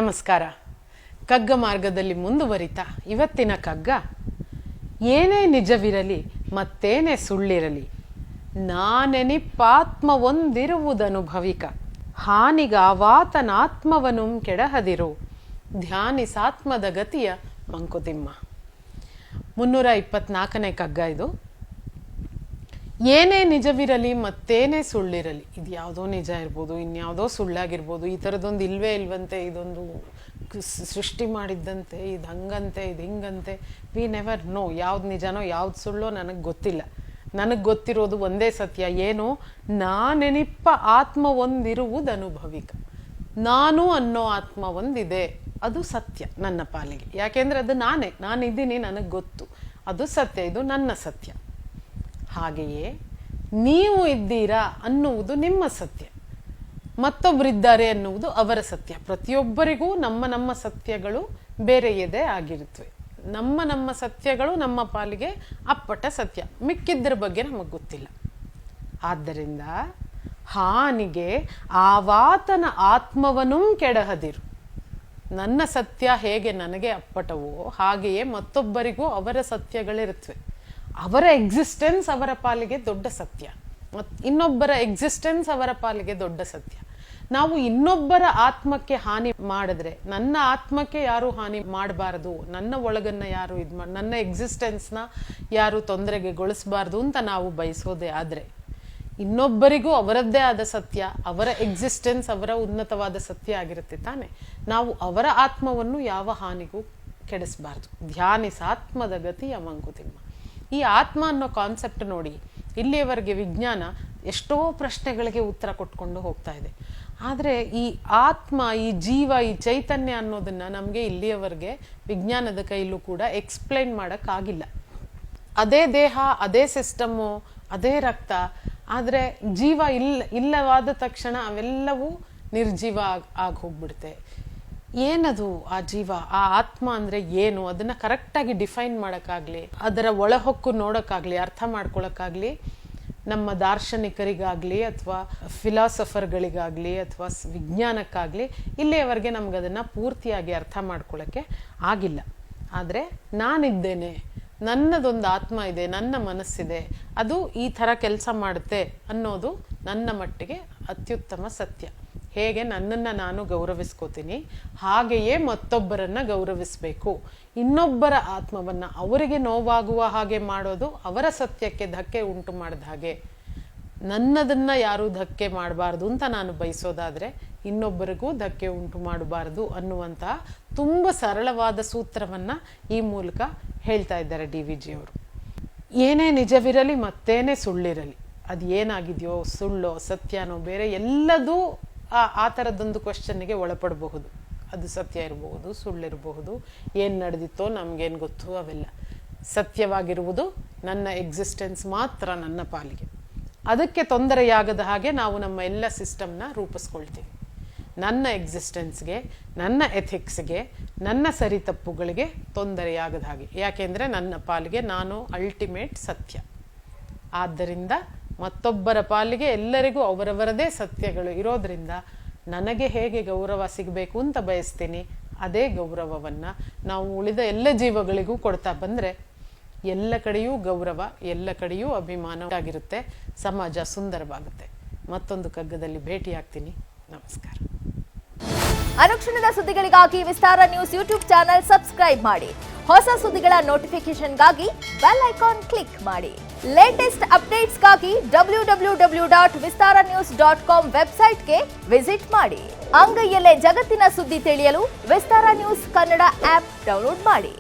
ನಮಸ್ಕಾರ. ಕಗ್ಗ ಮಾರ್ಗದಲ್ಲಿ ಮುಂದುವರಿತಾ ಇವತ್ತಿನ ಕಗ್ಗ, ಏನೇ ನಿಜವಿರಲಿ ಮತ್ತೇನೇ ಸುಳ್ಳಿರಲಿ, ನಾನೆನಿಪ್ಪಾತ್ಮವೊಂದಿರುವುದನುಭವಿಕ, ಹಾನಿಗಾವಾತನಾತ್ಮವನು ಕೆಡಹದಿರು, ಧ್ಯಾನಿಸಾತ್ಮದ ಗತಿಯ ಮಂಕುತಿಮ್ಮ. 324ನೇ ಕಗ್ಗ ಇದು. ಏನೇ ನಿಜವಿರಲಿ ಮತ್ತೇನೇ ಸುಳ್ಳಿರಲಿ, ಇದು ಯಾವುದೋ ನಿಜ ಇರ್ಬೋದು, ಇನ್ಯಾವುದೋ ಸುಳ್ಳಾಗಿರ್ಬೋದು, ಈ ಥರದೊಂದು ಇಲ್ವೇ ಇಲ್ವಂತೆ, ಇದೊಂದು ಸೃಷ್ಟಿ ಮಾಡಿದ್ದಂತೆ, ಇದು ಹಂಗಂತೆ, ಇದು ಹಿಂಗಂತೆ, ವಿ ನೆವರ್ ನೋ ಯಾವ್ದು ನಿಜನೋ ಯಾವ್ದು ಸುಳ್ಳೋ ನನಗೆ ಗೊತ್ತಿಲ್ಲ. ನನಗೆ ಗೊತ್ತಿರೋದು ಒಂದೇ ಸತ್ಯ, ಏನು, ನಾನೆನಿಪ್ಪ ಆತ್ಮ ಒಂದಿರುವುದು ಅನುಭವಿಕ. ನಾನು ಅನ್ನೋ ಆತ್ಮ ಒಂದಿದೆ, ಅದು ಸತ್ಯ ನನ್ನ ಪಾಲಿಗೆ. ಯಾಕೆಂದರೆ ಅದು ನಾನಿದ್ದೀನಿ, ನನಗೆ ಗೊತ್ತು, ಅದು ಸತ್ಯ, ಇದು ನನ್ನ ಸತ್ಯ. ಹಾಗೆಯೇ ನೀವು ಇದ್ದೀರಾ ಅನ್ನುವುದು ನಿಮ್ಮ ಸತ್ಯ, ಮತ್ತೊಬ್ಬರಿದ್ದಾರೆ ಅನ್ನುವುದು ಅವರ ಸತ್ಯ. ಪ್ರತಿಯೊಬ್ಬರಿಗೂ ನಮ್ಮ ಸತ್ಯಗಳು ಬೇರೆಯದೇ ಆಗಿರುತ್ತವೆ. ನಮ್ಮ ಸತ್ಯಗಳು ನಮ್ಮ ಪಾಲಿಗೆ ಅಪ್ಪಟ ಸತ್ಯ, ಮಿಕ್ಕಿದ್ರ ಬಗ್ಗೆ ನಮಗೆ ಗೊತ್ತಿಲ್ಲ. ಆದ್ದರಿಂದ ಹಾನಿಗೆ ಆವಾತನ ಆತ್ಮವನ್ನೂ ಕೆಡಹದಿರು. ನನ್ನ ಸತ್ಯ ಹೇಗೆ ನನಗೆ ಅಪ್ಪಟವೋ ಹಾಗೆಯೇ ಮತ್ತೊಬ್ಬರಿಗೂ ಅವರ ಸತ್ಯಗಳಿರುತ್ತವೆ. ಅವರ ಎಕ್ಸಿಸ್ಟೆನ್ಸ್ ಅವರ ಪಾಲಿಗೆ ದೊಡ್ಡ ಸತ್ಯ, ಇನ್ನೊಬ್ಬರ ಎಕ್ಸಿಸ್ಟೆನ್ಸ್ ಅವರ ಪಾಲಿಗೆ ದೊಡ್ಡ ಸತ್ಯ. ನಾವು ಇನ್ನೊಬ್ಬರ ಆತ್ಮಕ್ಕೆ ಹಾನಿ ಮಾಡಿದ್ರೆ ನನ್ನ ಆತ್ಮಕ್ಕೆ ಯಾರು ಹಾನಿ ಮಾಡಬಾರದು, ನನ್ನ ಒಳಗನ್ನ ಯಾರು ನನ್ನ ಎಕ್ಸಿಸ್ಟೆನ್ಸ್ನ ಯಾರು ತೊಂದರೆಗೊಳಿಸಬಾರ್ದು ಅಂತ ನಾವು ಬಯಸೋದೇ ಆದರೆ, ಇನ್ನೊಬ್ಬರಿಗೂ ಅವರದ್ದೇ ಆದ ಸತ್ಯ, ಅವರ ಎಕ್ಸಿಸ್ಟೆನ್ಸ್ ಅವರ ಉನ್ನತವಾದ ಸತ್ಯ ಆಗಿರುತ್ತೆ ತಾನೆ. ನಾವು ಅವರ ಆತ್ಮವನ್ನು ಯಾವ ಹಾನಿಗೂ ಕೆಡಿಸಬಾರ್ದು. ಧ್ಯಾನಿಸಾತ್ಮದ ಗತಿಯ ಮಂಕುತಿಮ್ಮ. ಈ ಆತ್ಮ ಅನ್ನೋ ಕಾನ್ಸೆಪ್ಟ್ ನೋಡಿ, ಇಲ್ಲಿಯವರೆಗೆ ವಿಜ್ಞಾನ ಎಷ್ಟೋ ಪ್ರಶ್ನೆಗಳಿಗೆ ಉತ್ತರ ಕೊಟ್ಕೊಂಡು ಹೋಗ್ತಾ ಇದೆ. ಆದರೆ ಈ ಆತ್ಮ, ಈ ಜೀವ, ಈ ಚೈತನ್ಯ ಅನ್ನೋದನ್ನ ನಮಗೆ ಇಲ್ಲಿಯವರೆಗೆ ವಿಜ್ಞಾನದ ಕೈಲೂ ಕೂಡ ಎಕ್ಸ್ಪ್ಲೈನ್ ಮಾಡೋಕ್ಕಾಗಿಲ್ಲ. ಅದೇ ದೇಹ, ಅದೇ ಸಿಸ್ಟಮ್ಮು, ಅದೇ ರಕ್ತ, ಆದರೆ ಜೀವ ಇಲ್ಲವಾದ ತಕ್ಷಣ ಅವೆಲ್ಲವೂ ನಿರ್ಜೀವ ಆಗಿ ಹೋಗ್ಬಿಡುತ್ತೆ. ಏನದು ಆ ಜೀವ, ಆ ಆತ್ಮ ಅಂದರೆ ಏನು, ಅದನ್ನು ಕರೆಕ್ಟಾಗಿ ಡಿಫೈನ್ ಮಾಡೋಕ್ಕಾಗಲಿ, ಅದರ ಒಳಹೊಕ್ಕು ನೋಡೋಕ್ಕಾಗಲಿ, ಅರ್ಥ ಮಾಡ್ಕೊಳ್ಳೋಕ್ಕಾಗಲಿ ನಮ್ಮ ದಾರ್ಶನಿಕರಿಗಾಗಲಿ ಅಥವಾ ಫಿಲಾಸಫರ್ಗಳಿಗಾಗಲಿ ಅಥವಾ ವಿಜ್ಞಾನಕ್ಕಾಗಲಿ ಇಲ್ಲಿಯವರೆಗೆ ನಮಗದನ್ನು ಪೂರ್ತಿಯಾಗಿ ಅರ್ಥ ಮಾಡ್ಕೊಳ್ಳೋಕ್ಕೆ ಆಗಿಲ್ಲ. ಆದರೆ ನಾನಿದ್ದೇನೆ, ನನ್ನದೊಂದು ಆತ್ಮ ಇದೆ, ನನ್ನ ಮನಸ್ಸಿದೆ, ಅದು ಈ ಥರ ಕೆಲಸ ಮಾಡುತ್ತೆ ಅನ್ನೋದು ನನ್ನ ಮಟ್ಟಿಗೆ ಅತ್ಯುತ್ತಮ ಸತ್ಯ. ಹೇಗೆ ನನ್ನನ್ನು ನಾನು ಗೌರವಿಸ್ಕೋತೀನಿ ಹಾಗೆಯೇ ಮತ್ತೊಬ್ಬರನ್ನು ಗೌರವಿಸಬೇಕು. ಇನ್ನೊಬ್ಬರ ಆತ್ಮವನ್ನು ಅವರಿಗೆ ನೋವಾಗುವ ಹಾಗೆ ಮಾಡೋದು ಅವರ ಸತ್ಯಕ್ಕೆ ಧಕ್ಕೆ ಉಂಟು ಮಾಡಿದ ಹಾಗೆ. ನನ್ನದನ್ನು ಯಾರೂ ಧಕ್ಕೆ ಮಾಡಬಾರ್ದು ಅಂತ ನಾನು ಬಯಸೋದಾದರೆ ಇನ್ನೊಬ್ಬರಿಗೂ ಧಕ್ಕೆ ಉಂಟು ಮಾಡಬಾರ್ದು ಅನ್ನುವಂತಹ ತುಂಬ ಸರಳವಾದ ಸೂತ್ರವನ್ನು ಈ ಮೂಲಕ ಹೇಳ್ತಾ ಇದ್ದಾರೆ DVG ಅವರು. ಏನೇ ನಿಜವಿರಲಿ ಮತ್ತೇನೇ ಸುಳ್ಳಿರಲಿ, ಅದು ಏನಾಗಿದೆಯೋ, ಸುಳ್ಳೋ ಸತ್ಯನೋ ಬೇರೆ, ಎಲ್ಲದೂ ಆ ಥರದ್ದೊಂದು ಕ್ವಶನ್ನಿಗೆ ಒಳಪಡಬಹುದು. ಅದು ಸತ್ಯ ಇರಬಹುದು, ಸುಳ್ಳಿರಬಹುದು, ಏನು ನಡೆದಿತ್ತೋ ನಮಗೇನು ಗೊತ್ತು, ಅವೆಲ್ಲ ಸತ್ಯವಾಗಿರುವುದು ನನ್ನ ಎಕ್ಸಿಸ್ಟೆನ್ಸ್ ಮಾತ್ರ ನನ್ನ ಪಾಲಿಗೆ. ಅದಕ್ಕೆ ತೊಂದರೆಯಾಗದ ಹಾಗೆ ನಾವು ನಮ್ಮ ಎಲ್ಲ ಸಿಸ್ಟಮ್ನ ರೂಪಿಸ್ಕೊಳ್ತೀವಿ. ನನ್ನ ಎಕ್ಸಿಸ್ಟೆನ್ಸ್ಗೆ, ನನ್ನ ಎಥಿಕ್ಸ್ಗೆ, ನನ್ನ ಸರಿ ತಪ್ಪುಗಳಿಗೆ ತೊಂದರೆಯಾಗದ ಹಾಗೆ. ಯಾಕೆಂದರೆ ನನ್ನ ಪಾಲಿಗೆ ನಾನು ಅಲ್ಟಿಮೇಟ್ ಸತ್ಯ. ಆದ್ದರಿಂದ ಮತ್ತೊಬ್ಬರ ಪಾಲಿಗೆ ಎಲ್ಲರಿಗೂ ಅವರವರದೇ ಸತ್ಯಗಳು ಇರೋದ್ರಿಂದ ನನಗೆ ಹೇಗೆ ಗೌರವ ಸಿಗಬೇಕು ಅಂತ ಬಯಸ್ತೀನಿ, ಅದೇ ಗೌರವವನ್ನು ನಾವು ಉಳಿದ ಎಲ್ಲ ಜೀವಗಳಿಗೂ ಕೊಡ್ತಾ ಬಂದರೆ ಎಲ್ಲ ಕಡೆಯೂ ಗೌರವ, ಎಲ್ಲ ಕಡೆಯೂ ಅಭಿಮಾನ ಆಗಿರುತ್ತೆ, ಸಮಾಜ ಸುಂದರವಾಗುತ್ತೆ. ಮತ್ತೊಂದು ಕಗ್ಗದಲ್ಲಿ ಭೇಟಿಯಾಗ್ತೀನಿ. ನಮಸ್ಕಾರ. ಅನುಕ್ಷಣದ ಸುದ್ದಿಗಳಿಗಾಗಿ ವಿಸ್ತಾರ ನ್ಯೂಸ್ ಯೂಟ್ಯೂಬ್ ಚಾನೆಲ್ ಸಬ್ಸ್ಕ್ರೈಬ್ ಮಾಡಿ. ಹೊಸ ಸುದ್ದಿಗಳ ನೋಟಿಫಿಕೇಶನ್ಗಾಗಿ ಬೆಲ್ ಐಕಾನ್ ಕ್ಲಿಕ್ ಮಾಡಿ. ಲೇಟೆಸ್ಟ್ ಅಪ್ಡೇಟ್ಸ್ಗಾಗಿ www.vistaranews.com ವೆಬ್ಸೈಟ್ಗೆ ವಿಸಿಟ್ ಮಾಡಿ. ಅಂಗೈಯಲ್ಲೇ ಜಗತ್ತಿನ ಸುದ್ದಿ ತಿಳಿಯಲು ವಿಸ್ತಾರ ನ್ಯೂಸ್ ಕನ್ನಡ ಆಪ್ ಡೌನ್ಲೋಡ್ ಮಾಡಿ.